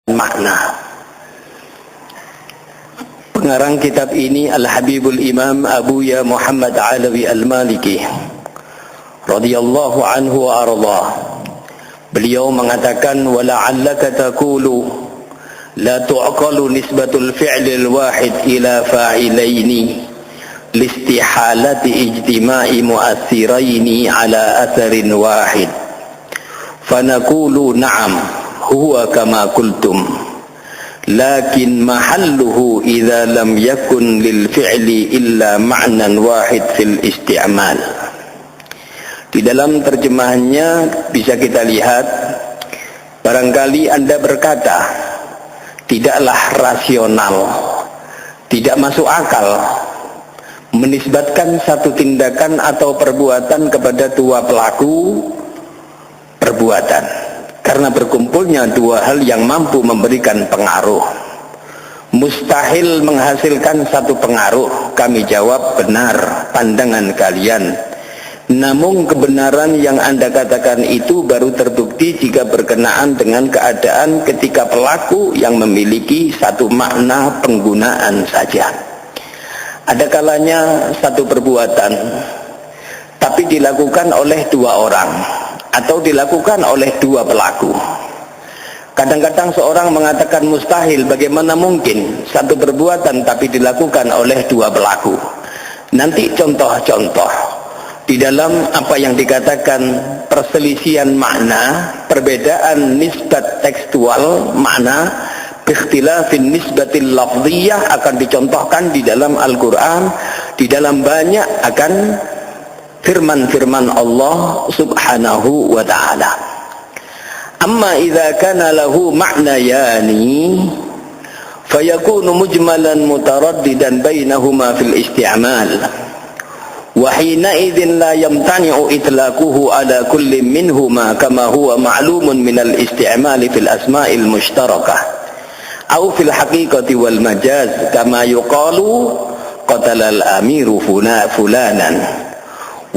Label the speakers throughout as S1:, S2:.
S1: makna. Pengarang kitab ini Al-Habibul Imam Abuya Muhammad Alawi Al-Maliki radhiyallahu anhu wa ardah. Beliau mengatakan wala'allaka taqulu la tu'qalu nisbatul fi'lil wahid ila fa'ilaini listihalati ijtima'i mu'athiraini ala atharin wahid fanaqulu na'am huwa kama qultum lakin mahalluhu idza lam yakun lil fi'li illa ma'nan wahid fil isti'mal. Di dalam terjemahannya bisa kita lihat, barangkali Anda berkata tidaklah rasional, tidak masuk akal menisbatkan satu tindakan atau perbuatan kepada dua pelaku perbuatan, karena berkumpulnya dua hal yang mampu memberikan pengaruh. Mustahil menghasilkan satu pengaruh. Kami jawab, benar pandangan kalian. Namun kebenaran yang Anda katakan itu baru terbukti jika berkenaan dengan keadaan ketika pelaku yang memiliki satu makna penggunaan saja. Ada kalanya satu perbuatan tapi dilakukan oleh dua orang atau dilakukan oleh dua pelaku. Kadang-kadang seorang mengatakan mustahil, bagaimana mungkin satu perbuatan tapi dilakukan oleh dua pelaku. Nanti contoh-contoh di dalam apa yang dikatakan perselisihan makna, perbedaan nisbat tekstual makna, bikhtilafin nisbatil lafziyah akan dicontohkan di dalam Al-Quran, di dalam banyak akan firman-firman Allah subhanahu wa ta'ala. Amma idza kana lahu ma'nayani fayakunu mujmalan mutaraddidan bainahuma fil isti'mal. وحينئذ لا يمتنع إطلاقه على كل منهما كما هو معلوم من الاستعمال في الأسماء المشتركة أو في الحقيقة والمجاز كما يقال قتل الأمير فلانا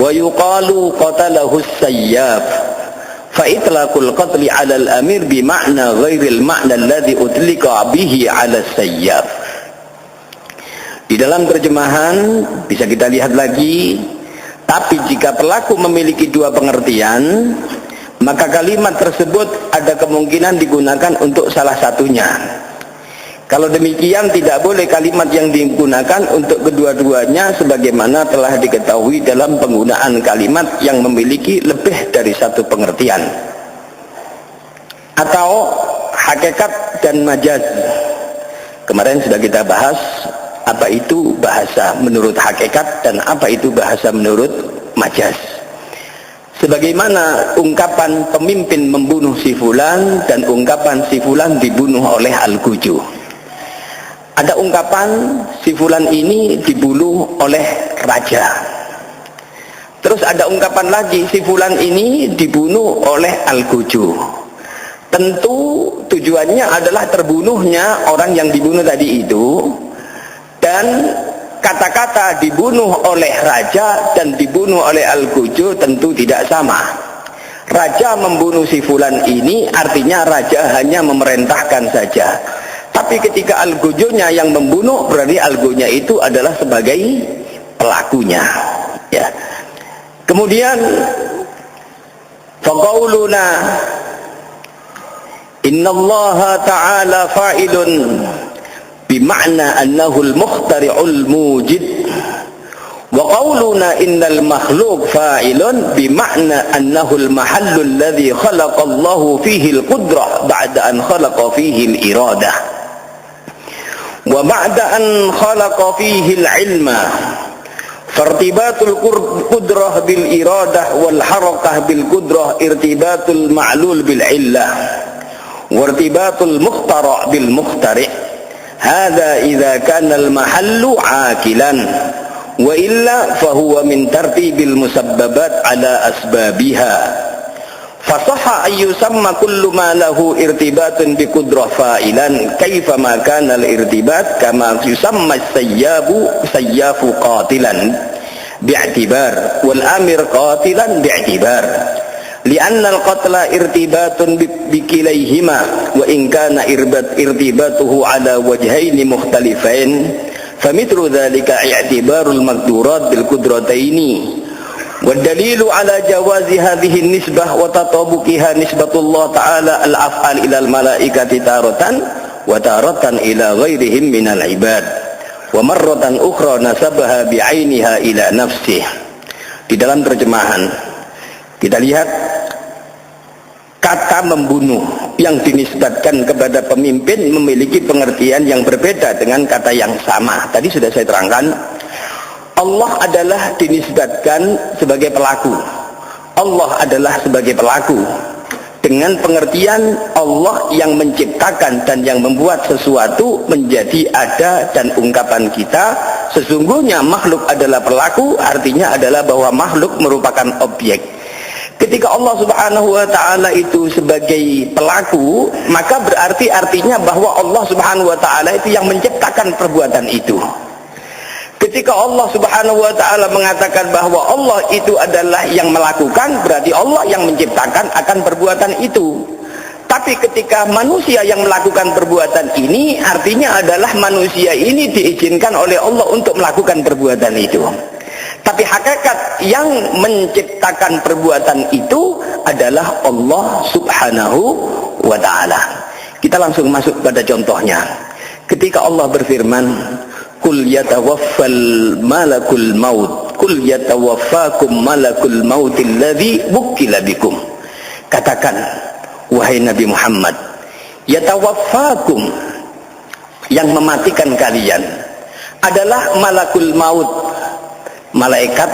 S1: ويقال قتله السياف فإطلاق القتل على الأمير بمعنى غير المعنى الذي أطلق به على السياف. Di dalam terjemahan bisa kita lihat lagi, tapi jika pelaku memiliki dua pengertian, maka kalimat tersebut ada kemungkinan digunakan untuk salah satunya. Kalau demikian tidak boleh kalimat yang digunakan untuk kedua-duanya, sebagaimana telah diketahui dalam penggunaan kalimat yang memiliki lebih dari satu pengertian. Atau hakikat dan majaz. Kemarin sudah kita bahas apa itu bahasa menurut hakikat dan apa itu bahasa menurut majaz. Sebagaimana ungkapan pemimpin membunuh si fulan dan ungkapan si fulan dibunuh oleh Al-Guju. Ada ungkapan si fulan ini dibunuh oleh raja. Terus ada ungkapan lagi si fulan ini dibunuh oleh Al-Guju. Tentu tujuannya adalah terbunuhnya orang yang dibunuh tadi itu. Dan kata-kata dibunuh oleh raja dan dibunuh oleh Al-Guju tentu tidak sama. Raja membunuh si fulan ini artinya raja hanya memerintahkan saja. Tapi ketika Al-Gujunya yang membunuh, berarti Al-Gujunya itu adalah sebagai pelakunya. Ya. Kemudian faqauluna innallaha ta'ala fa'ilun bima'na annahu al-mukhtari'ul mujid wa qawluna innal makhluq fa'ilun bima'na annahu al-mahallu alladhi khalaqa Allahu fihi al-qudrah ba'da an khalaqa fihi al-iradah wa ba'da an khalaqa fihi al-ilma fartibatul qudrah bil iradah wal harakah bil qudrah irtibatul ma'lul bil illah wartibatul mukhtara' bil mukhtari'. Hadza idza kana al-mahallu 'akilan wa illa fa huwa min tartibil musabbabat ala asbabiha. Fasahha ay yusamma kullu ma lahu irtibatun bi qudrah fa'ilan kaifa ma kana al-irtibat kama yusamma sayyafu qatilan bi'tibar wal amir qatilan bi'tibar. li'anna al-qatla irtibatun bikilayhima wa in kana irtibatuhu ala wajhaini mukhtalifain famithlu dhalika i'tibarul maqdurat bil qudrataini wa dalilu ala jawazi hadhihi nisbah wa tatabuqiha nisbatullah ta'ala al-af'al ila al-malaikati taratan wa taratan ila ghairihim minal ibad wa marratan ukhra nasabaha bi'ainiha ila nafsih. Di dalam terjemahan kita lihat kata membunuh yang dinisbatkan kepada pemimpin memiliki pengertian yang berbeda dengan kata yang sama. Tadi sudah saya terangkan, Allah adalah dinisbatkan sebagai pelaku. Allah adalah sebagai pelaku dengan pengertian Allah yang menciptakan dan yang membuat sesuatu menjadi ada, dan ungkapan kita sesungguhnya makhluk adalah pelaku artinya adalah bahwa makhluk merupakan objek. Ketika Allah Subhanahu wa ta'ala itu sebagai pelaku, maka berarti artinya bahwa Allah Subhanahu wa ta'ala itu yang menciptakan perbuatan itu. Ketika Allah Subhanahu wa ta'ala mengatakan bahwa Allah itu adalah yang melakukan, berarti Allah yang menciptakan akan perbuatan itu. Tapi ketika manusia yang melakukan perbuatan ini, artinya adalah manusia ini diizinkan oleh Allah untuk melakukan perbuatan itu. Tapi hakikat yang menciptakan perbuatan itu adalah Allah Subhanahu wa ta'ala. Kita langsung masuk pada contohnya. Ketika Allah berfirman, Qul yatawaffal malakul maut, Qul yatawaffakum malakul mautil ladzi wukkila bikum. Katakan, wahai Nabi Muhammad, yatawaffakum, yang mematikan kalian adalah malakul maut, malaikat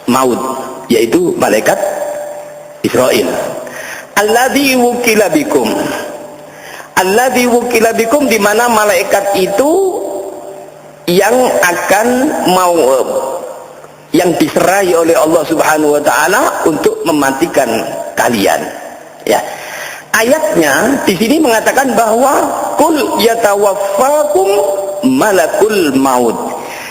S1: maut, yaitu malaikat Israil. Alladzi wukkila bikum, alladzi wukkila bikum, di mana malaikat itu yang akan yang diserai oleh Allah Subhanahu wa ta'ala untuk mematikan kalian. Ya. Ayatnya di sini mengatakan bahwa qul yatawaffakum malakul maut.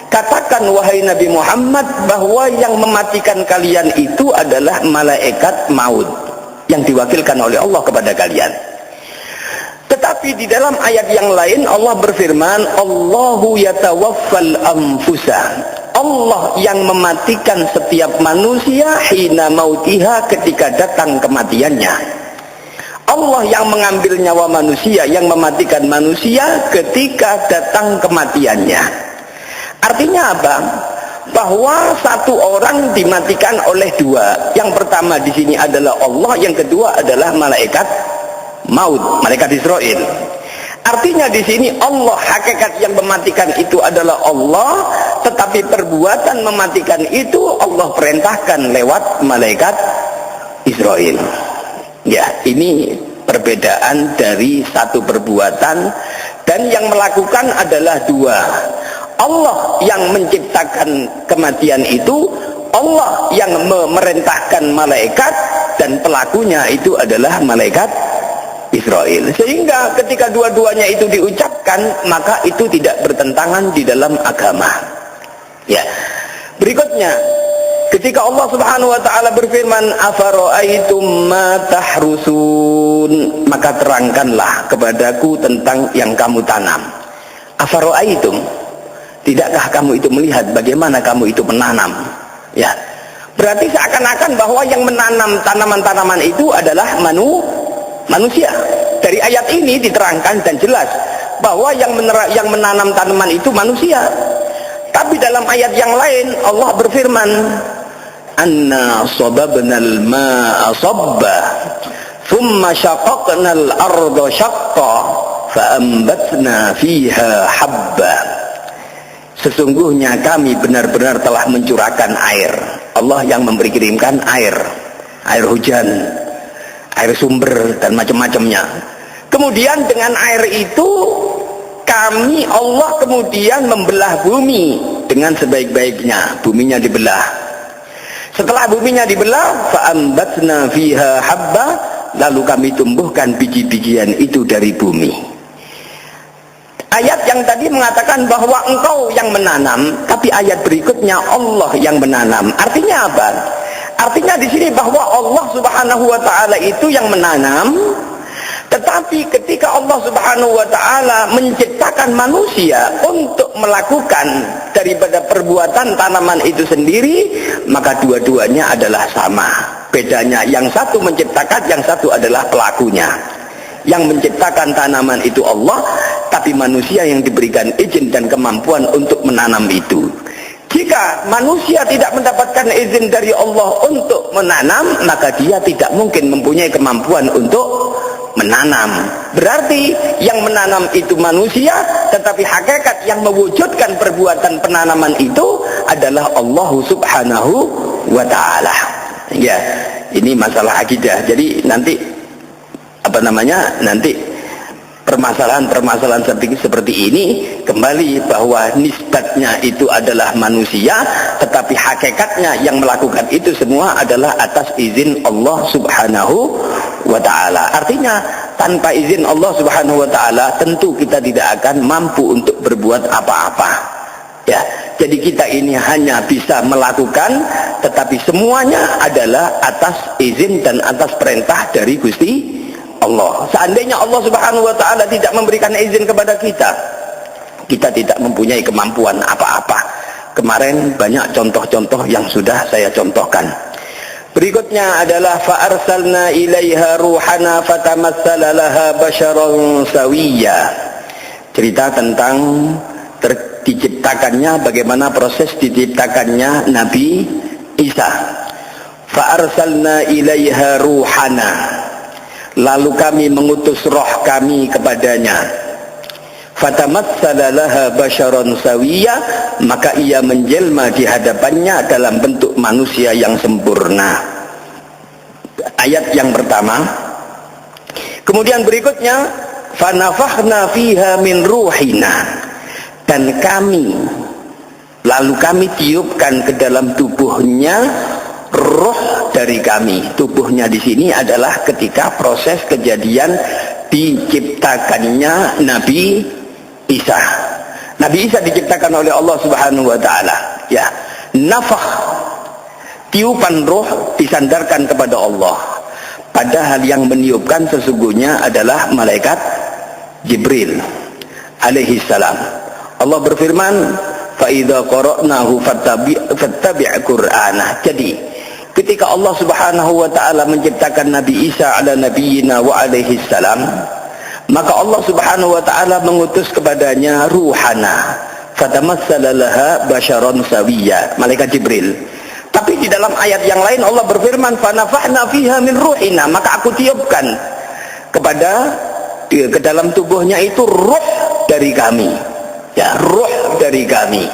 S1: Katakan wahai Nabi Muhammad bahwa yang mematikan kalian itu adalah malaikat maut yang diwakilkan oleh Allah kepada kalian. Tetapi di dalam ayat yang lain Allah berfirman, Allahu yatawaffal anfusa. Allah yang mematikan setiap manusia hina mautiha, ketika datang kematiannya. Allah yang mengambil nyawa manusia, yang mematikan manusia ketika datang kematiannya. Artinya apa? Bahwa satu orang dimatikan oleh dua. Yang pertama di sini adalah Allah, yang kedua adalah malaikat maut, malaikat Israil. Artinya di sini Allah, hakikat yang mematikan itu adalah Allah, tetapi perbuatan mematikan itu Allah perintahkan lewat malaikat Israil. Ya, ini perbedaan dari satu perbuatan, dan yang melakukan adalah dua. Allah yang menciptakan kematian itu, Allah yang memerintahkan malaikat, dan pelakunya itu adalah malaikat Israil. Sehingga ketika dua-duanya itu diucapkan, maka itu tidak bertentangan di dalam agama. Ya. Berikutnya, ketika Allah Subhanahu wa ta'ala berfirman, afara'aitum ma tahrusun, maka terangkanlah kepadaku tentang yang kamu tanam. Afara'aitum, tidakkah kamu itu melihat bagaimana kamu itu menanam? Ya. Berarti seakan-akan bahwa yang menanam tanaman-tanaman itu adalah manusia. Dari ayat ini diterangkan dan jelas bahwa yang menanam tanaman itu manusia. Tapi dalam ayat yang lain Allah berfirman, anna sababnal ma'a sabba thumma syaqaqnal arda syaqqa fa'ambatna fiha habba. Sesungguhnya kami benar-benar telah mencurahkan air. Allah yang kirimkan air hujan, air sumber dan macam-macamnya. Kemudian dengan air itu kami, Allah kemudian membelah bumi dengan sebaik-baiknya. Buminya dibelah. Setelah buminya dibelah, fa'ambatna fiha habba, lalu kami tumbuhkan biji-bijian itu dari bumi. Ayat yang tadi mengatakan bahwa engkau yang menanam, tapi ayat berikutnya Allah yang menanam. Artinya apa? Artinya di sini bahwa Allah Subhanahu wa taala itu yang menanam, tetapi ketika Allah Subhanahu wa taala menciptakan manusia untuk melakukan daripada perbuatan tanaman itu sendiri, maka dua-duanya adalah sama. Bedanya yang satu menciptakan, yang satu adalah pelakunya. Yang menciptakan tanaman itu Allah, tapi manusia yang diberikan izin dan kemampuan untuk menanam itu. Jika manusia tidak mendapatkan izin dari Allah untuk menanam, maka dia tidak mungkin mempunyai kemampuan untuk menanam. Berarti yang menanam itu manusia, tetapi hakikat yang mewujudkan perbuatan penanaman itu adalah Allah Subhanahu wa ta'ala. Ya, ini masalah akidah. Jadi nanti nanti permasalahan-permasalahan seperti ini kembali bahwa nisbatnya itu adalah manusia, tetapi hakikatnya yang melakukan itu semua adalah atas izin Allah Subhanahu wa ta'ala. Artinya tanpa izin Allah Subhanahu wa ta'ala tentu kita tidak akan mampu untuk berbuat apa-apa. Ya, jadi kita ini hanya bisa melakukan, tetapi semuanya adalah atas izin dan atas perintah dari Gusti Allah. Seandainya Allah Subhanahu wa ta'ala tidak memberikan izin kepada kita, kita tidak mempunyai kemampuan apa-apa. Kemarin banyak contoh-contoh yang sudah saya contohkan. Berikutnya adalah fa'arsalna ilaiha ruhana fatamassala laha basharan sawiyya. Cerita tentang diciptakannya, bagaimana proses diciptakannya Nabi Isa. Fa'arsalna ilaiha ruhana, lalu kami mengutus roh kami kepadanya. Fatamassala laha basharan sawiyya, maka ia menjelma di hadapannya dalam bentuk manusia yang sempurna. Ayat yang pertama. Kemudian berikutnya, fanafakhna fiha min ruhina, dan lalu kami tiupkan ke dalam tubuhnya roh dari kami. Tubuhnya di sini adalah ketika proses kejadian diciptakannya Nabi Isa. Nabi Isa diciptakan oleh Allah Subhanahu wa ta'ala. Ya, nafakh, tiupan roh disandarkan kepada Allah. Padahal yang meniupkan sesungguhnya adalah malaikat Jibril alaihi salam. Allah berfirman, fa idza qara'nahu fattabi' qur'anah. Jadi ketika Allah Subhanahu wa ta'ala menciptakan Nabi Isa ala nabiyina wa alaihi salam, maka Allah Subhanahu wa ta'ala mengutus kepadanya ruhana fatamassala laha basharan sawiyya, malaikat Jibril. Tapi di dalam ayat yang lain Allah berfirman, fanafakhna fiha min ruhina, maka aku tiupkan ke dalam tubuhnya itu ruh dari kami. Ya, ruh dari kami.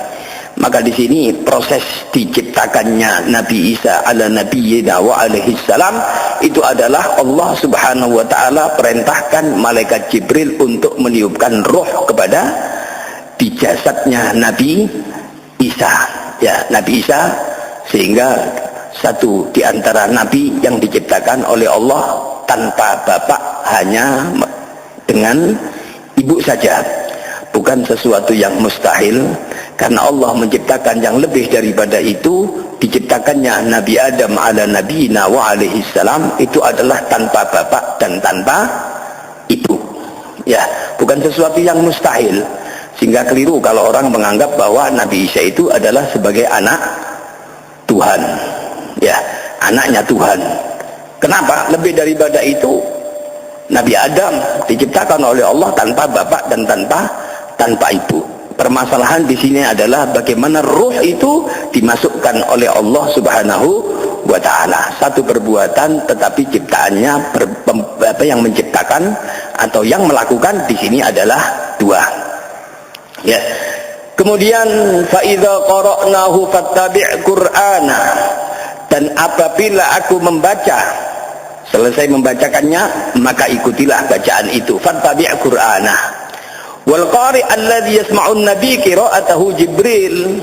S1: Maka di sini proses diciptakannya Nabi Isa ala nabiyyina wa alaihi salam itu adalah Allah Subhanahu wa ta'ala perintahkan malaikat Jibril untuk meniupkan roh kepada di jasadnya Nabi Isa. Ya, Nabi Isa, sehingga satu di antara nabi yang diciptakan oleh Allah tanpa bapak, hanya dengan ibu saja. Bukan sesuatu yang mustahil, karena Allah menciptakan yang lebih daripada itu. Diciptakannya Nabi Adam ala nabiyina wa alaihi salam itu adalah tanpa bapak dan tanpa ibu. Ya, bukan sesuatu yang mustahil. Sehingga keliru kalau orang menganggap bahwa Nabi Isa itu adalah sebagai anak Tuhan. Ya, anaknya Tuhan. Kenapa? Lebih daripada itu, Nabi Adam diciptakan oleh Allah tanpa bapak dan tanpa ibu. Permasalahan di sini adalah bagaimana ruh itu dimasukkan oleh Allah Subhanahu wa ta'ala. Satu perbuatan, tetapi ciptaannya yang menciptakan atau yang melakukan di sini adalah dua. Ya. Kemudian fa idza qara'nahu fattabi' qur'ana, dan apabila aku membaca, selesai membacakannya, maka ikutilah bacaan itu. Fattabi' qur'ana. Wal qari' alladhi yasma'un nabi qira'atahu Jibril.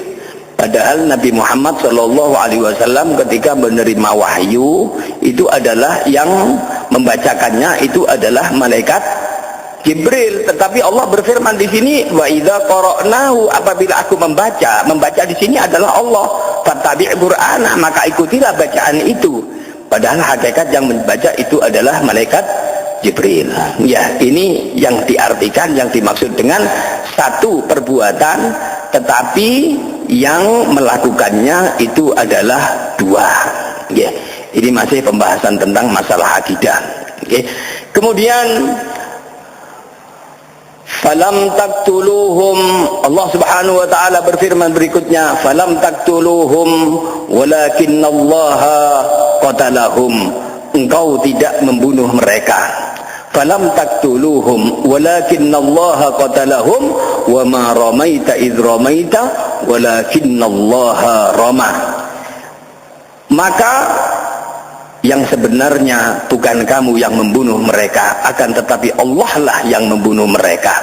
S1: Padahal Nabi Muhammad sallallahu alaihi wasallam ketika menerima wahyu itu adalah yang membacakannya itu adalah malaikat Jibril. Tetapi Allah berfirman di sini, wa idza qara'nahu, apabila aku membaca di sini adalah Allah. Fattabi' Qur'ana, maka ikutilah bacaan itu. Padahal hakikat yang membaca itu adalah malaikat Jibril. Ya, ini yang diartikan, yang dimaksud dengan satu perbuatan, tetapi yang melakukannya itu adalah dua. Ya, ini masih pembahasan tentang masalah akidah. Ya. Kemudian falam taqtuluhum, Allah Subhanahu wa taala berfirman berikutnya, falam taqtuluhum walakinallaha qatalahum, engkau tidak membunuh mereka. Falam taqtuluhum walakinallaha qatalahum wa ma ramaita idz ramaita walakinallaha rama. Maka yang sebenarnya bukan kamu yang membunuh mereka, akan tetapi Allah lah yang membunuh mereka.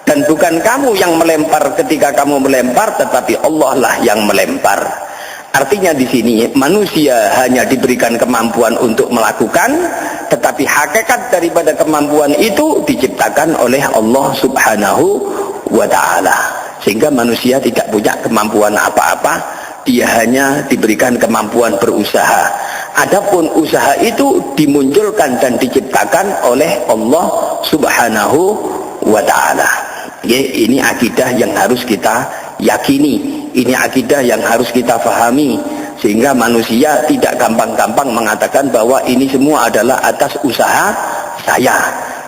S1: Dan bukan kamu yang melempar ketika kamu melempar, tetapi Allah lah yang melempar. Artinya di sini manusia hanya diberikan kemampuan untuk melakukan, tetapi hakikat daripada kemampuan itu diciptakan oleh Allah Subhanahu wa taala. Sehingga manusia tidak punya kemampuan apa-apa, dia hanya diberikan kemampuan berusaha. Adapun usaha itu dimunculkan dan diciptakan oleh Allah Subhanahu wa taala. Ini akidah yang harus kita yakini, ini akidah yang harus kita fahami, sehingga manusia tidak gampang-gampang mengatakan bahwa ini semua adalah atas usaha saya.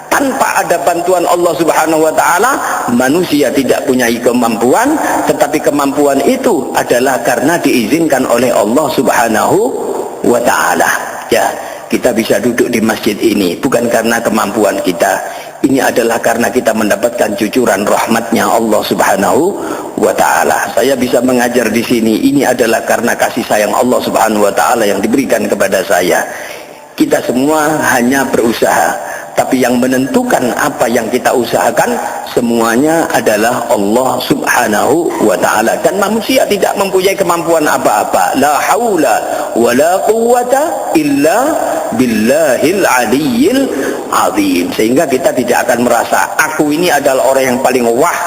S1: Tanpa ada bantuan Allah Subhanahu wa taala, manusia tidak punya kemampuan, tetapi kemampuan itu adalah karena diizinkan oleh Allah Subhanahu wa ta'ala. Ya, kita bisa duduk di masjid ini bukan karena kemampuan kita, ini adalah karena kita mendapatkan cucuran rahmatnya Allah Subhanahu wa ta'ala. Saya bisa mengajar di sini, ini adalah karena kasih sayang Allah Subhanahu wa ta'ala yang diberikan kepada saya. Kita semua hanya berusaha, tapi yang menentukan apa yang kita usahakan semuanya adalah Allah Subhanahu wa ta'ala. Dan manusia tidak mempunyai kemampuan apa-apa. La haula wa la quwwata illa billahil aliyyil azim. Sehingga kita tidak akan merasa aku ini adalah orang yang paling wah,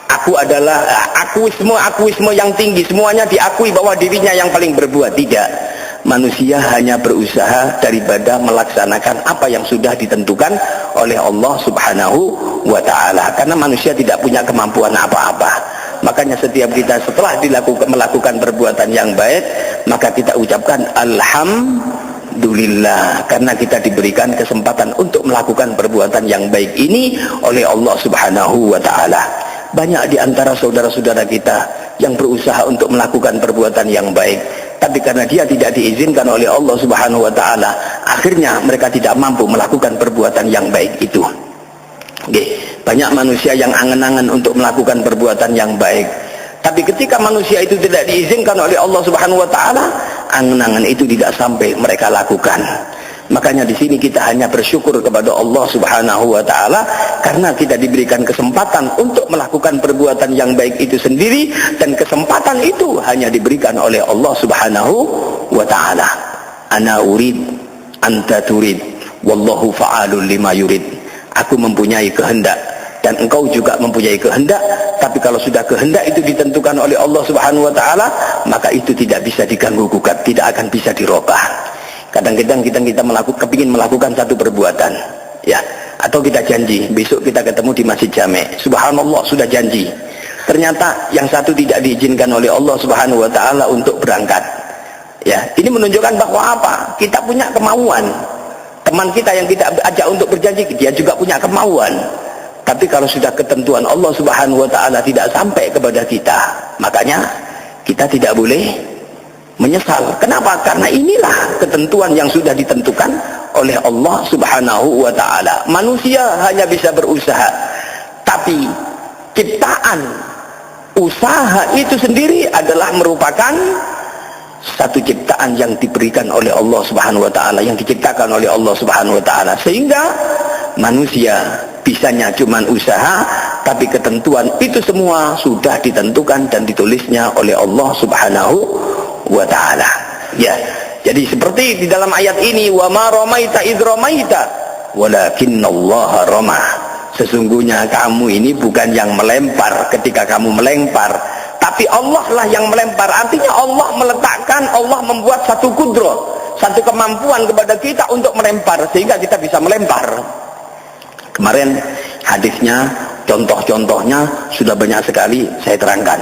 S1: aku adalah akuisme yang tinggi, semuanya diakui bahwa dirinya yang paling berbuat. Tidak. Manusia hanya berusaha daripada melaksanakan apa yang sudah ditentukan oleh Allah Subhanahu wa ta'ala. Karena manusia tidak punya kemampuan apa-apa. Makanya setiap kita setelah melakukan perbuatan yang baik, maka kita ucapkan alhamdulillah, karena kita diberikan kesempatan untuk melakukan perbuatan yang baik ini oleh Allah Subhanahu wa ta'ala. Banyak di antara saudara-saudara kita yang berusaha untuk melakukan perbuatan yang baik, tapi karena dia tidak diizinkan oleh Allah Subhanahu wa ta'ala, akhirnya mereka tidak mampu melakukan perbuatan yang baik itu. Banyak manusia yang angan-angan untuk melakukan perbuatan yang baik, tapi ketika manusia itu tidak diizinkan oleh Allah Subhanahu wa ta'ala, angan-angan itu tidak sampai mereka lakukan. Makanya di sini kita hanya bersyukur kepada Allah Subhanahu wa ta'ala, karena kita diberikan kesempatan untuk melakukan perbuatan yang baik itu sendiri, dan kesempatan itu hanya diberikan oleh Allah Subhanahu wa ta'ala. Ana urid anta turid wallahu fa'alul lima yurid. Aku mempunyai kehendak dan engkau juga mempunyai kehendak, tapi kalau sudah kehendak itu ditentukan oleh Allah Subhanahu wa ta'ala, maka itu tidak bisa diganggu-gugat, tidak akan bisa dirubah. Kadang-kadang kita kepingin melakukan satu perbuatan, ya, atau kita janji besok kita ketemu di Masjid Jami', subhanallah sudah janji, ternyata yang satu tidak diizinkan oleh Allah Subhanahu wa ta'ala untuk berangkat. Ya, ini menunjukkan bahwa apa? Kita punya kemauan. Teman kita yang kita ajak untuk berjanji, dia juga punya kemauan. Tapi kalau sudah ketentuan Allah Subhanahu wa ta'ala tidak sampai kepada kita, makanya kita tidak boleh menyesal. Kenapa? Karena inilah ketentuan yang sudah ditentukan oleh Allah Subhanahu wa ta'ala. Manusia hanya bisa berusaha, tapi ciptaan usaha itu sendiri adalah merupakan satu ciptaan yang diberikan oleh Allah Subhanahu wa ta'ala, yang diciptakan oleh Allah Subhanahu wa ta'ala, sehingga manusia bisanya cuman usaha, tapi ketentuan itu semua sudah ditentukan dan ditulisnya oleh Allah Subhanahu wa ta'ala. Ya, jadi seperti di dalam ayat ini, wa ma ramaita idz ramaita walakinnallaha rama. sesungguhnya kamu ini bukan yang melempar ketika kamu melempar, tapi Allah lah yang melempar. Artinya Allah meletakkan, Allah membuat satu kudro, satu kemampuan kepada kita untuk melempar, sehingga kita bisa melempar. Kemarin hadisnya, contoh-contohnya sudah banyak sekali saya terangkan.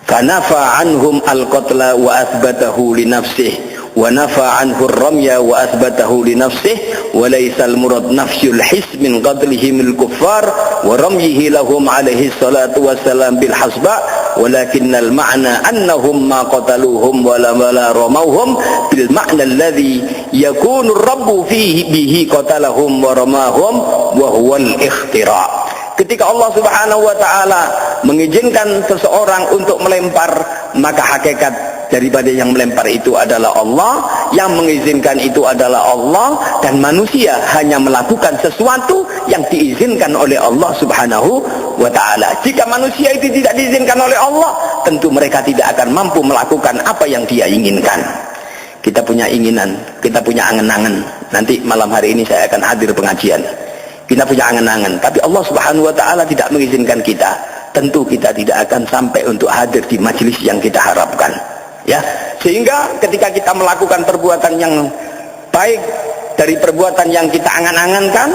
S1: Fanafa anhum al-qatla wa asbatahu li nafsihi wa nafa anhu ar-ramya wa asbatahu li nafsihi wa laysa al-murad nafyul his min qatlihim al-kuffar wa ramyihi lahum alaihi salatu wassalam bil hasba walakin al-ma'na annahum ma qataluhum wa la ramawhum bil ma'na alladhi yakunu ar-rabbu fihi bihi qatalahum wa ramahum wa huwa al-ikhtira'. Ketika Allah Subhanahu wa taala mengizinkan seseorang untuk melempar, maka hakikat daripada yang melempar itu adalah Allah, yang mengizinkan itu adalah Allah, dan manusia hanya melakukan sesuatu yang diizinkan oleh Allah Subhanahu wa taala. Jika manusia itu tidak diizinkan oleh Allah, tentu mereka tidak akan mampu melakukan apa yang dia inginkan. Kita punya inginan, kita punya angan-angan. Nanti malam hari ini saya akan hadir pengajian. Kita punya angan-angan, tapi Allah Subhanahu wa taala tidak mengizinkan kita. Tentu kita tidak akan sampai untuk hadir di majelis yang kita harapkan. Ya, sehingga ketika kita melakukan perbuatan yang baik dari perbuatan yang kita angan-angankan,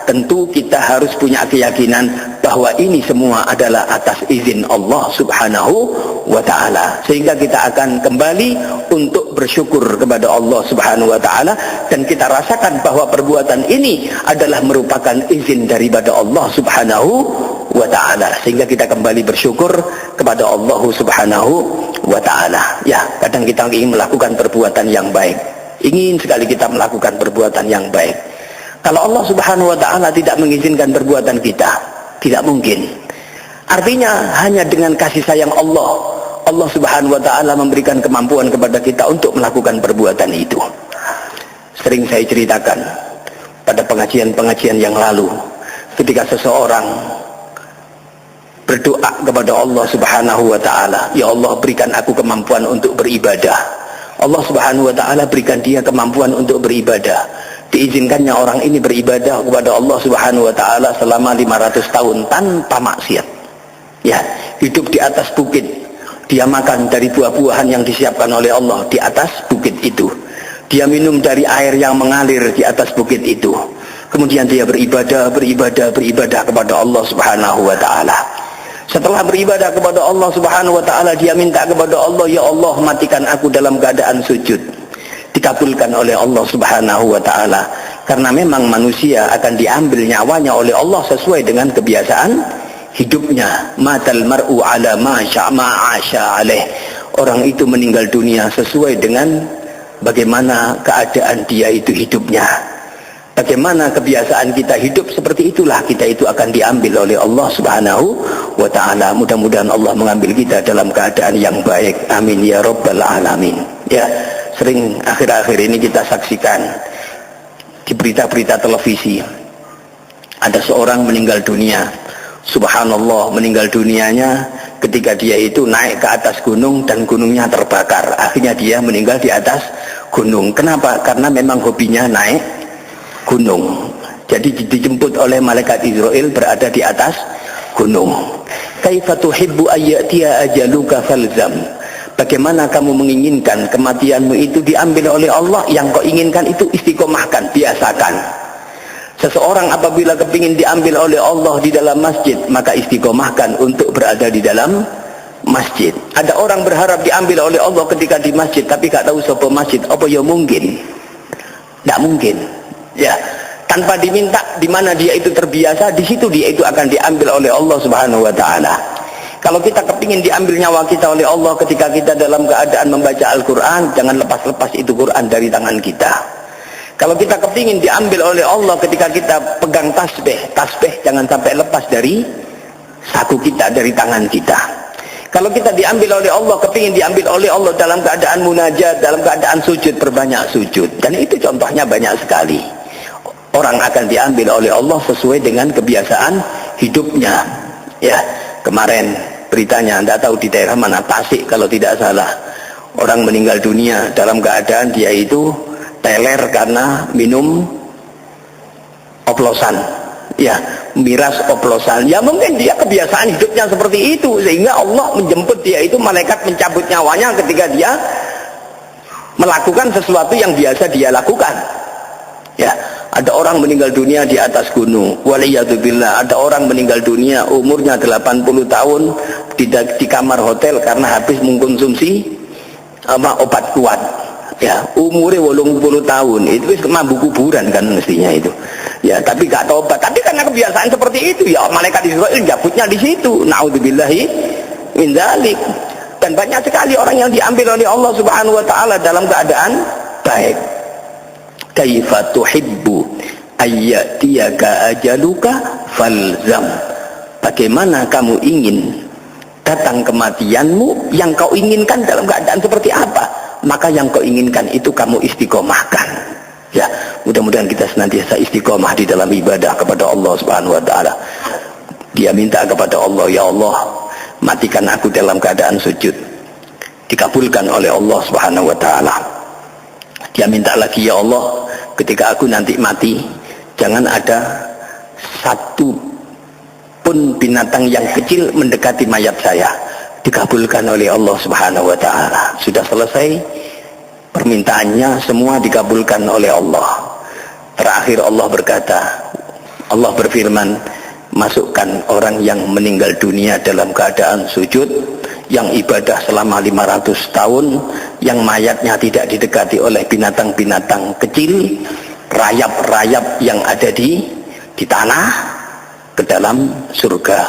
S1: tentu kita harus punya keyakinan bahwa ini semua adalah atas izin Allah Subhanahu wa taala, sehingga kita akan kembali untuk bersyukur kepada Allah Subhanahu wa taala, dan kita rasakan bahwa perbuatan ini adalah merupakan izin daripada Allah Subhanahu wa taala, sehingga kita kembali bersyukur kepada Allah Subhanahu wa taala. Ya, kadang kita ingin melakukan perbuatan yang baik, ingin sekali kita melakukan perbuatan yang baik. Kalau Allah Subhanahu wa taala tidak mengizinkan perbuatan kita, tidak mungkin. Artinya hanya dengan kasih sayang Allah, Allah Subhanahu wa taala memberikan kemampuan kepada kita untuk melakukan perbuatan itu. Sering saya ceritakan pada pengajian-pengajian yang lalu, ketika seseorang berdoa kepada Allah Subhanahu wa taala, ya Allah berikan aku kemampuan untuk beribadah. Allah Subhanahu wa taala berikan dia kemampuan untuk beribadah. Diizinkannya orang ini beribadah kepada Allah Subhanahu wa taala selama 500 tahun tanpa maksiat. Ya, hidup di atas bukit. Dia makan dari buah-buahan yang disiapkan oleh Allah di atas bukit itu. Dia minum dari air yang mengalir di atas bukit itu. Kemudian dia beribadah kepada Allah Subhanahu wa taala. Setelah beribadah kepada Allah Subhanahu wa taala, dia minta kepada Allah, ya Allah matikan aku dalam keadaan sujud. Dikabulkan oleh Allah Subhanahu wa taala, karena memang manusia akan diambil nyawanya oleh Allah sesuai dengan kebiasaan hidupnya. Matal mar'u ala ma sya'ma alaih. Orang itu meninggal dunia sesuai dengan bagaimana keadaan dia itu hidupnya. Bagaimana kebiasaan kita hidup, seperti itulah kita itu akan diambil oleh Allah Subhanahu wa taala. Mudah-mudahan Allah mengambil kita dalam keadaan yang baik. Amin ya rabbal alamin. Ya, sering akhir-akhir ini kita saksikan di berita-berita televisi, ada seorang meninggal dunia. Subhanallah, meninggal dunianya ketika dia itu naik ke atas gunung dan gunungnya terbakar. Akhirnya dia meninggal di atas gunung. Kenapa? Karena memang hobinya naik gunung. Jadi dijemput oleh malaikat Israel berada di atas gunung. Kaifa tuhibbu ayyatiya ajaluka falzam. Bagaimana kamu menginginkan kematianmu itu diambil oleh Allah? Yang kau inginkan itu istiqomahkan, biasakan. Seseorang apabila kepingin diambil oleh Allah di dalam masjid, maka istiqomahkan untuk berada di dalam masjid. Ada orang berharap diambil oleh Allah ketika di masjid, tapi gak tahu siapa masjid. Apa ya mungkin? Tidak mungkin. Ya, tanpa diminta, di mana dia itu terbiasa, di situ dia itu akan diambil oleh Allah Subhanahu wa taala. Kalau kita kepingin diambil nyawa kita oleh Allah ketika kita dalam keadaan membaca Al-Quran, jangan lepas-lepas itu Quran dari tangan kita. Kalau kita kepingin diambil oleh Allah ketika kita pegang tasbih, jangan sampai lepas dari saku kita, dari tangan kita. Kalau kita diambil oleh Allah, kepingin diambil oleh Allah dalam keadaan munajat, dalam keadaan sujud, perbanyak sujud. Dan itu contohnya banyak sekali. Orang akan diambil oleh Allah sesuai dengan kebiasaan hidupnya. Ya, kemarin beritanya, tidak tahu di daerah mana, Tasik kalau tidak salah, orang meninggal dunia dalam keadaan dia itu teler karena minum oplosan. ya miras oplosan. Ya mungkin dia kebiasaan hidupnya seperti itu, sehingga Allah menjemput dia itu, malaikat mencabut nyawanya ketika dia melakukan sesuatu yang biasa dia lakukan. Ya, ada orang meninggal dunia di atas gunung, waliyadzubillah. Ada orang meninggal dunia umurnya 80 tahun di kamar hotel karena habis mengkonsumsi obat kuat. Ya, umurnya 80 tahun, itu mabuk kuburan kan mestinya itu. Ya, tapi gak tobat. Tapi karena kebiasaan seperti itu, ya malaikat Israil jabutnya di situ. Naudzubillahi min dzalik. Dan banyak sekali orang yang diambil oleh Allah Subhanahu wa taala dalam keadaan baik. Kaifa tuhibbu ayyatiyaka ajaluka falzam. Bagaimana kamu ingin datang kematianmu, yang kau inginkan dalam keadaan seperti apa? Maka yang kau inginkan itu kamu istiqomahkan. Ya, mudah-mudahan kita senantiasa istiqomah di dalam ibadah kepada Allah Subhanahu wa taala. Dia minta kepada Allah, ya Allah, matikan aku dalam keadaan sujud. Dikabulkan oleh Allah Subhanahu wa taala. Dia minta lagi, ya Allah, ketika aku nanti mati, jangan ada satu pun binatang yang kecil mendekati mayat saya. Dikabulkan oleh Allah Subhanahu wa taala. Sudah selesai permintaannya, semua dikabulkan oleh Allah. Terakhir Allah berkata, Allah berfirman, masukkan orang yang meninggal dunia dalam keadaan sujud, yang ibadah selama 500 tahun, yang mayatnya tidak didekati oleh binatang-binatang kecil, rayap-rayap yang ada di tanah, ke dalam surga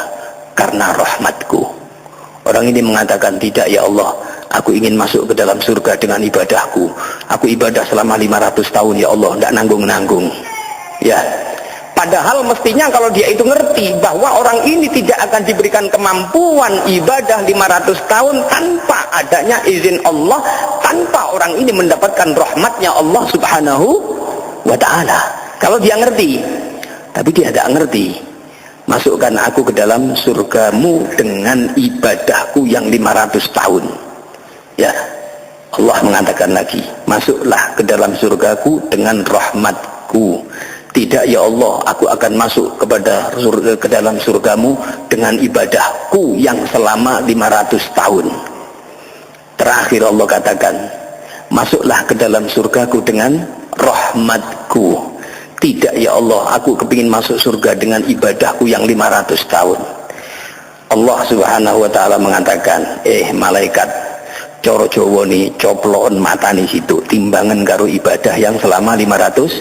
S1: karena rahmatku. Orang ini mengatakan, tidak ya Allah, aku ingin masuk ke dalam surga dengan ibadahku. Aku ibadah selama 500 tahun ya Allah, tidak nanggung-nanggung. Ya, padahal mestinya kalau dia itu ngerti bahwa orang ini tidak akan diberikan kemampuan ibadah 500 tahun tanpa adanya izin Allah, tanpa orang ini mendapatkan rahmatnya Allah Subhanahu wa ta'ala. Kalau dia ngerti, tapi dia tidak ngerti. Masukkan aku ke dalam surgamu dengan ibadahku yang 500 tahun. Ya, Allah mengatakan lagi, masuklah ke dalam surgaku dengan rahmatku. Tidak ya Allah, aku akan masuk ke dalam surgamu dengan ibadahku yang selama 500 tahun. Terakhir Allah katakan, masuklah ke dalam surgaku dengan rahmatku. Tidak ya Allah, aku kepingin masuk surga dengan ibadahku yang 500 tahun. Allah Subhanahu wa ta'ala mengatakan, malaikat, coro jowo nih, coplon mata nih situ, timbangan karo ibadah yang selama 500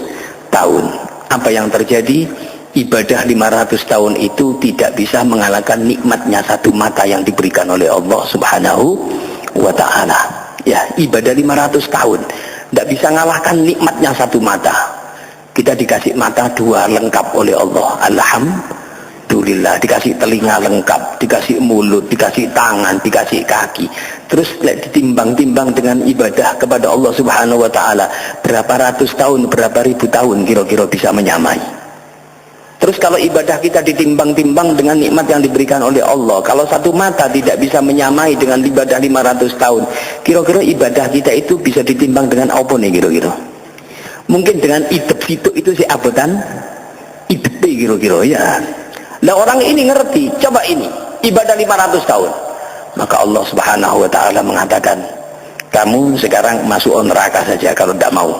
S1: tahun. Apa yang terjadi? Ibadah 500 tahun itu tidak bisa mengalahkan nikmatnya satu mata yang diberikan oleh Allah Subhanahu wa ta'ala. Ya, ibadah 500 tahun tidak bisa mengalahkan nikmatnya satu mata. Kita dikasih mata dua lengkap oleh Allah, alhamdulillah. Dikasih telinga lengkap, dikasih mulut, dikasih tangan, dikasih kaki. Terus ditimbang-timbang dengan ibadah kepada Allah Subhanahu wa ta'ala, berapa ratus tahun, berapa ribu tahun kira-kira bisa menyamai. Terus kalau ibadah kita ditimbang-timbang dengan nikmat yang diberikan oleh Allah, kalau satu mata tidak bisa menyamai dengan ibadah 500 tahun, kira-kira ibadah kita itu bisa ditimbang dengan apa nih kira-kira? Mungkin dengan idep situ itu si abotan idep kira-kira ya. Lah orang ini ngerti, coba ini ibadah 500 tahun. Maka Allah Subhanahu wa ta'ala mengatakan, kamu sekarang masuk neraka saja kalau tidak mau.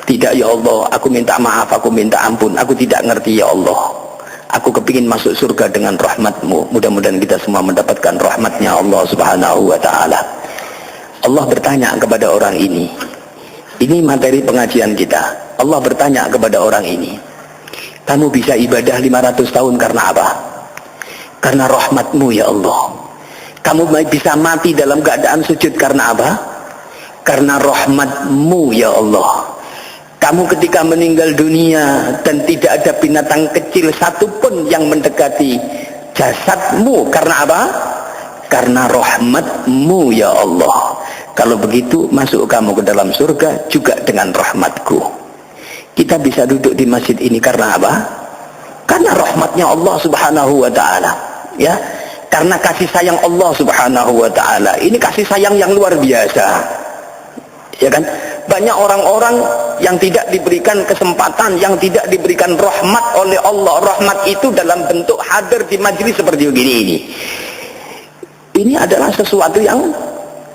S1: Tidak ya Allah, aku minta maaf, aku minta ampun, aku tidak ngerti ya Allah, aku kepingin masuk surga dengan rahmatmu. Mudah-mudahan kita semua mendapatkan rahmatnya Allah Subhanahu wa ta'ala. Allah bertanya kepada orang ini materi pengajian kita. Allah bertanya kepada orang ini, kamu bisa ibadah 500 tahun karena apa? Karena rahmatmu ya Allah. Kamu bisa mati dalam keadaan sujud karena apa? Karena rahmatmu ya Allah. Kamu ketika meninggal dunia dan tidak ada binatang kecil satupun yang mendekati jasadmu karena apa? Karena rahmatmu ya Allah. Kalau begitu masuk kamu ke dalam surga juga dengan rahmatku. Kita bisa duduk di masjid ini karena apa? Karena rahmatnya Allah Subhanahu wa ta'ala. Ya, karena kasih sayang Allah Subhanahu wa ta'ala. Ini kasih sayang yang luar biasa. Ya kan? Banyak orang-orang yang tidak diberikan kesempatan, yang tidak diberikan rahmat oleh Allah. Rahmat itu dalam bentuk hadir di majelis seperti begini ini. Ini adalah sesuatu yang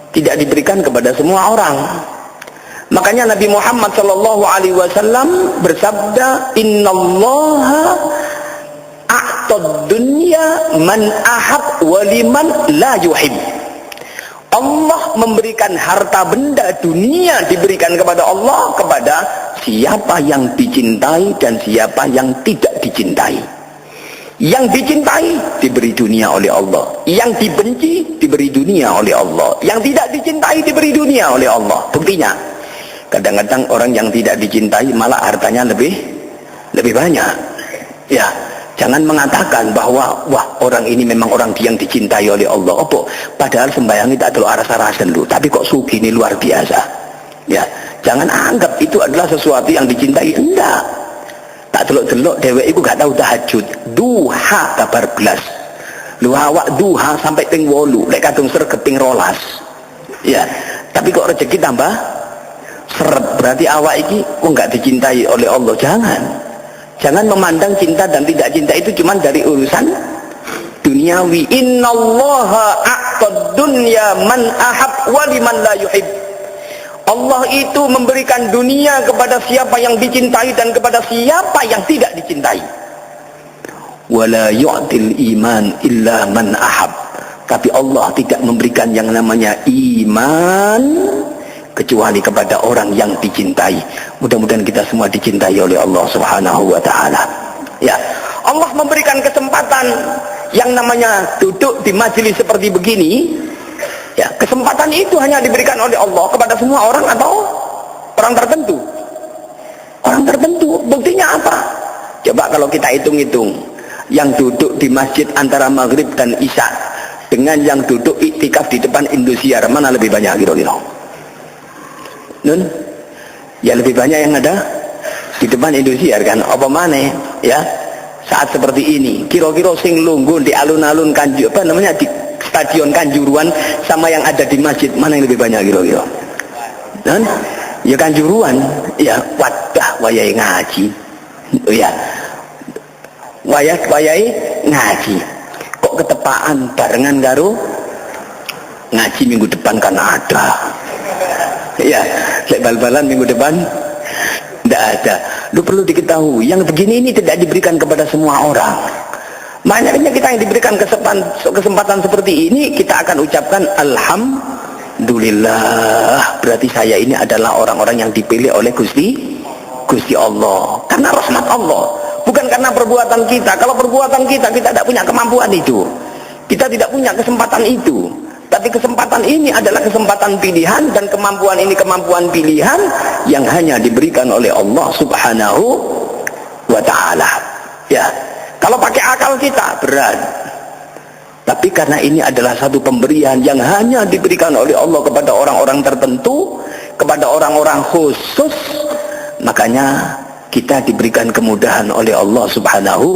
S1: tidak diberikan kepada semua orang. Makanya Nabi Muhammad SAW bersabda, Innallaha a'tad dunya man ahab waliman la yuhib. Allah memberikan harta benda dunia, diberikan kepada Allah kepada siapa yang dicintai dan siapa yang tidak dicintai. Yang dicintai diberi dunia oleh Allah, yang dibenci diberi dunia oleh Allah, yang tidak dicintai diberi dunia oleh Allah. Buktinya kadang-kadang orang yang tidak dicintai malah hartanya lebih banyak. Ya, jangan mengatakan bahwa wah orang ini memang orang yang dicintai oleh Allah. Apa? Padahal sembayangi tak terlalu rasa-rasan lu, tapi kok sugi ini luar biasa. Ya, jangan anggap itu adalah sesuatu yang dicintai. Enggak. Tak delok-delok dewek iku gak tahu tahajud. Duha kabar belas. Lu awak duha sampai ping 8, lek kadung sregep ping 12. Ya, tapi kok rezeki tambah seret, berarti awak iki kok gak dicintai oleh Allah. Jangan memandang cinta dan tidak cinta itu cuma dari urusan duniawi. Innallaha a'tad dunya man ahab wa liman la yuhib. Allah itu memberikan dunia kepada siapa yang dicintai dan kepada siapa yang tidak dicintai. Wala yu'til iman illa man ahab. Tapi Allah tidak memberikan yang namanya iman kecuali kepada orang yang dicintai. Mudah-mudahan kita semua dicintai oleh Allah Subhanahu wa taala. Ya, Allah memberikan kesempatan yang namanya duduk di majelis seperti begini. Ya, kesempatan itu hanya diberikan oleh Allah kepada semua orang atau orang tertentu? Orang tertentu. Buktinya apa? Coba kalau kita hitung-hitung, yang duduk di masjid antara maghrib dan isya dengan yang duduk iktikaf di depan Indosiar, mana lebih banyak kira-kira? Nun, ya lebih banyak yang ada di depan Indosiar kan? Apa mana? Ya, saat seperti ini, kira-kira sing lungguh di alun-alun di Stadion Kanjuruhan sama yang ada di masjid, mana yang lebih banyak kira-kira? Dan ya Kanjuruhan, ya wadah wayai ngaji, ya wayai ngaji. Kok ketepaan barengan karo ngaji minggu depan kan ada. Ya, lek bal-balan minggu depan tidak ada. Lu perlu diketahui, yang begini ini tidak diberikan kepada semua orang. Makanya kita yang diberikan kesempatan seperti ini, kita akan ucapkan Alhamdulillah. Berarti saya ini adalah orang-orang yang dipilih oleh Gusti Allah. Karena rahmat Allah, bukan karena perbuatan kita. Kalau perbuatan kita tidak punya kemampuan itu, kita tidak punya kesempatan itu. Tapi kesempatan ini adalah kesempatan pilihan, dan kemampuan ini kemampuan pilihan yang hanya diberikan oleh Allah Subhanahu wa ta'ala. Ya, kalau pakai akal kita berat. Tapi karena ini adalah satu pemberian yang hanya diberikan oleh Allah kepada orang-orang tertentu, kepada orang-orang khusus, makanya kita diberikan kemudahan oleh Allah Subhanahu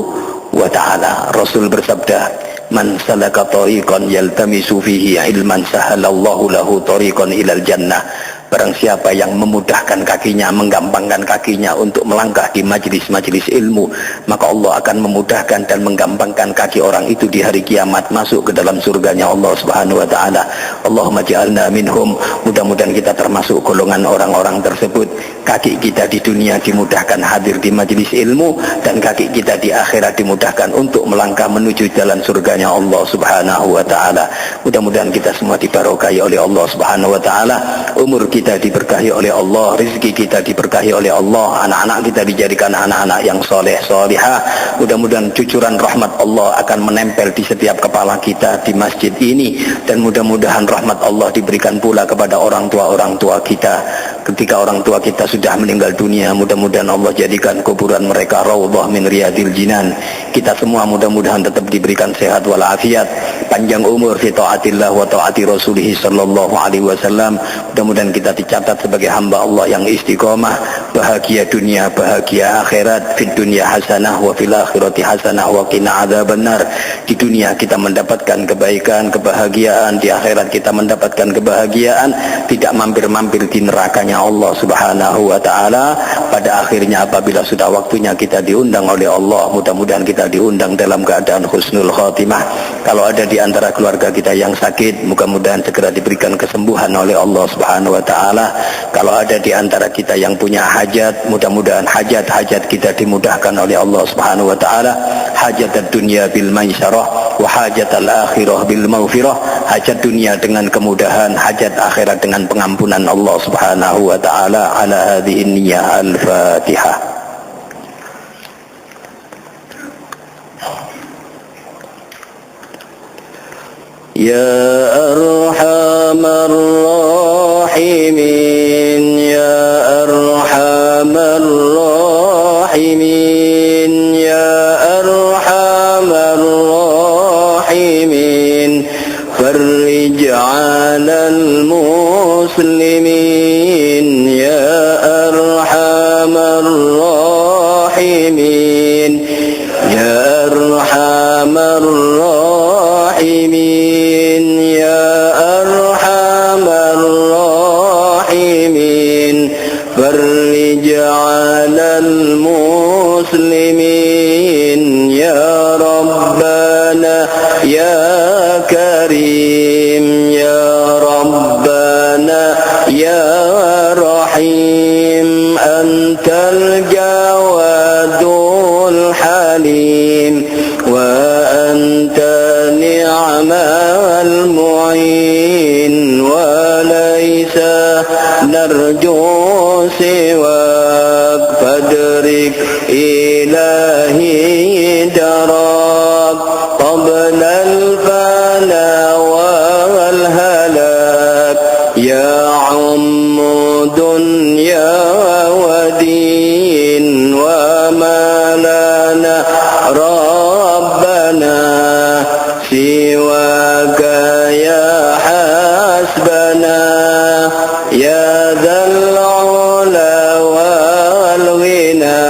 S1: wa ta'ala. Rasul bersabda, man salaka tariqan yaltamisu fihi ilman sahalallahu lahu tariqan ilal jannah. Barang siapa yang memudahkan kakinya, menggampangkan kakinya untuk melangkah di majelis-majelis ilmu, maka Allah akan memudahkan dan menggampangkan kaki orang itu di hari kiamat masuk ke dalam surganya Allah Subhanahu wa ta'ala. Allahumma ja'alna minhum. Mudah-mudahan kita termasuk golongan orang-orang tersebut. Kaki kita di dunia dimudahkan hadir di majelis ilmu, dan kaki kita di akhirat dimudahkan untuk melangkah menuju jalan surganya Allah Subhanahu wa ta'ala. Mudah-mudahan kita semua dibarokahi oleh Allah Subhanahu wa ta'ala. Umur kita diberkahi oleh Allah, rezeki kita diberkahi oleh Allah, anak-anak kita dijadikan anak-anak yang soleh solihah. Mudah-mudahan cucuran rahmat Allah akan menempel di setiap kepala kita di masjid ini, dan mudah-mudahan rahmat Allah diberikan pula kepada orang tua kita. Ketika orang tua kita sudah meninggal dunia, mudah-mudahan Allah jadikan kuburan mereka raudhah min riyadil jinan. Kita semua mudah-mudahan tetap diberikan sehat walafiat, panjang umur fi taatillah wa taati rasulih sallallahu alaihi wasallam. Mudah-mudahan kita dicatat sebagai hamba Allah yang istiqomah, bahagia dunia, bahagia akhirat. Fid dunya hasanah wa fil akhirati hasanah wa qina adzabannar. Di dunia kita mendapatkan kebaikan, kebahagiaan, di akhirat kita mendapatkan kebahagiaan, tidak mampir-mampir di nerakanya karunia Allah Subhanahu wa taala. Pada akhirnya apabila sudah waktunya kita diundang oleh Allah, mudah-mudahan kita diundang dalam keadaan husnul khotimah. Kalau ada di antara keluarga kita yang sakit, mudah-mudahan segera diberikan kesembuhan oleh Allah Subhanahu wa taala. Kalau ada di antara kita yang punya hajat, mudah-mudahan hajat-hajat kita dimudahkan oleh Allah Subhanahu wa taala. Hajat ad-dunya bil maisarah wa hajat al-akhirah bil maghfirah. Hajat dunia dengan kemudahan, hajat akhirat dengan pengampunan Allah Subhanahu wa taala. Ala hadhihi niyyah al-Fatihah. Ya arhamar rahimin, ya arhamar rahimin, ya arhamar rahimin, farij 'alal muslimin, ya arhamar rahimin, ya arhamar rahimin, فرج على المسلمين يا ربنا يا كريم يا ربنا يا رحيم أنت الجواد الحليم وأنت نعم المعين وليس نرجو سواك فادرك إلهي دراك قبل الفنا والهلاك يا عم دنيا ودين وما لنا ربنا سواك يا حسبنا يا ذا العلا والغنى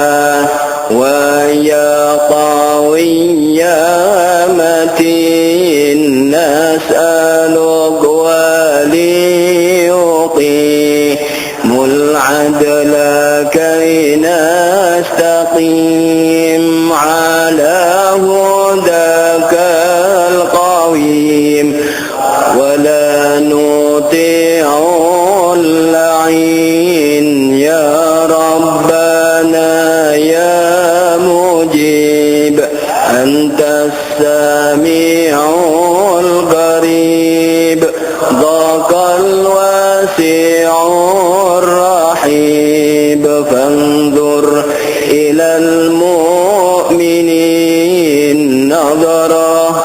S1: ويا قوي يا متين نسألك وليقيم العدل كي نستقيم على هداك القويم ولا نطيع اللعين يا ربنا يا مجيب أنت السميع القريب ضاق الواسع الرحيب فانظر إلى المؤمنين نظرة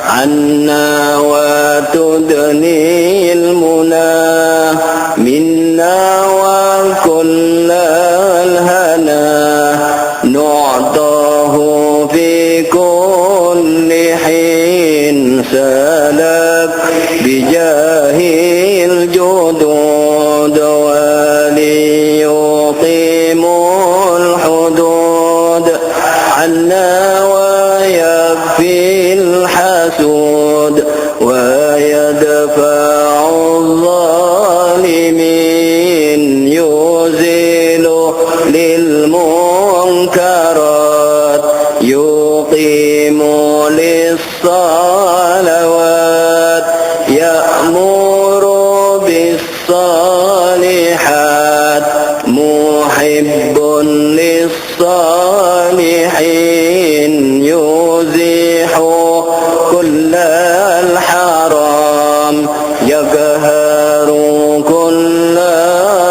S1: عنا وتدني المنى منا وكل الهنا نعطاه في كل حين سلك بجاه الجدود وليقيم الحدود عنا ويكفي الحسود ويدفع الظالمين يزيل للمنكرات يقيم للصلوات يأمر بالصالحات محب للصالحين يزيح كل الحرام يقهر كل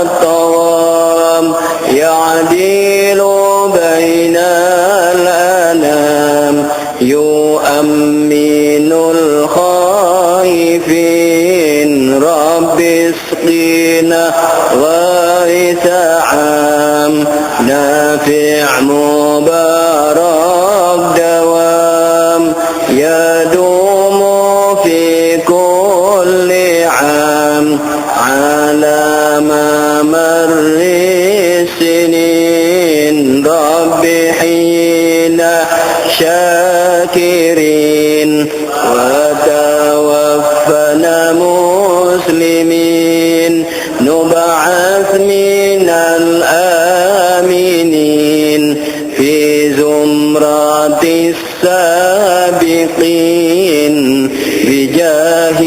S1: الطوام يعدل بين الأنام يؤمن الخائفين رب اسقنا غيث عام نافع مبارك دوام يدوم في كل عام على ممر السنين رب حين شاكرين وتوفنا زمرة السابقين بجاه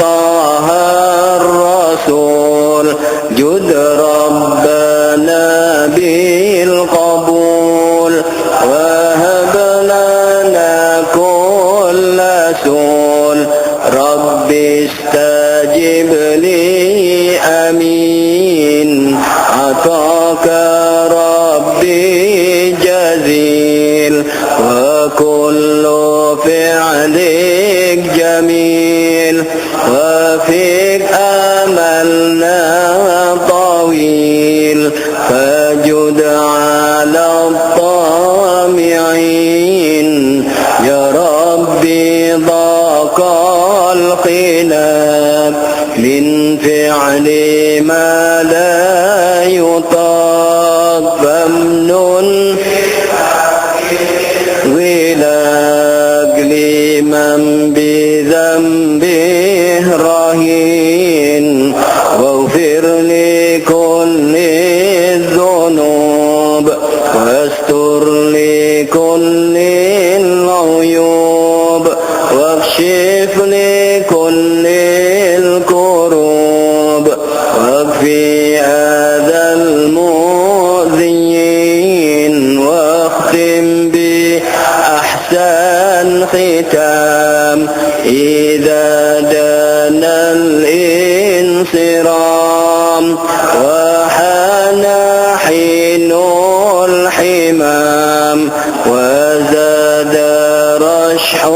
S1: طه الرسول جد ربنا بالقبول وهب لنا كل سول رب استجب لي آمين عطاك ربي جزيل وكل فعلك جميل وفيك أملنا طويل فجد على الطامعين يا ربي ضاق الخلاف من فعل ما لا يطاق فامنن ولاك لمن بذنبه رهين واغفر لكل الذنوب واستر لكل العيوب واكشف لكل الكروب واكفي أذى المؤذين واختم بأحسن ختام إذا دنا الانصرام وحان حين الحمام وزاد رشح